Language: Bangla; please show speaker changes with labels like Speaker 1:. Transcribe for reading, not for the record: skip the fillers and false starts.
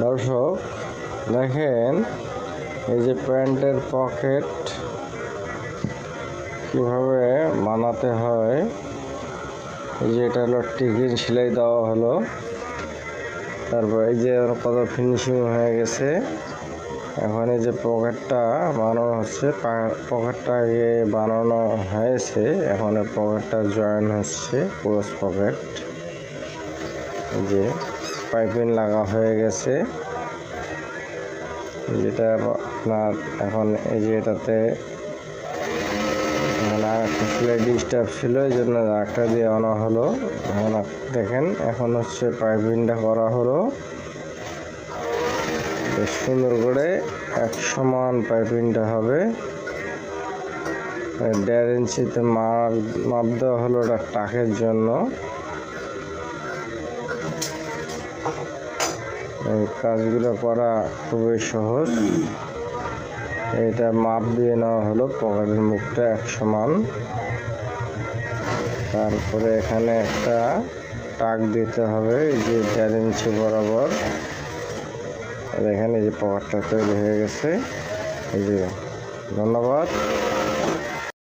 Speaker 1: দর্শক দেখেন, এই যে প্যান্টের পকেট কিভাবে বানাতে হয়। এই যে এটা হলো টিকিন সেলাই দেওয়া হলো, তারপর এই যে কত ফিনিশিং হয়ে গেছে। এখন এই যে পকেটটা বানানো হচ্ছে, পকেটটা আগে বানানো হয়েছে, এখন পকেটটা জয়েন হচ্ছে, ক্রস পকেট। এই যে পাইপিং লাগা হয়ে গেছে, যেটা আপনার এখন এই যে এটাতে সেলাই ডিস্টার্ব ছিল, এই জন্য একটা দিয়ে আনা হলো। এখন দেখেন, এখন হচ্ছে পাইপিংটা করা হলো বেশ সুন্দর করে, এক সমান পাইপিংটা হবে। 1.5 ইঞ্চিতে মাপ দেওয়া হলো এটা টাকের জন্য। এই কাজগুলো করা খুবই সহজ। এটা মাপ দিয়ে নেওয়া হলো, পকেটের মুখটা এক সমান। তারপরে এখানে একটা টাক দিতে হবে, এই যে 1.5 ইঞ্চি বরাবর। এখানে যে পকেটটা তৈরি হয়ে গেছে। এই যে ধন্যবাদ।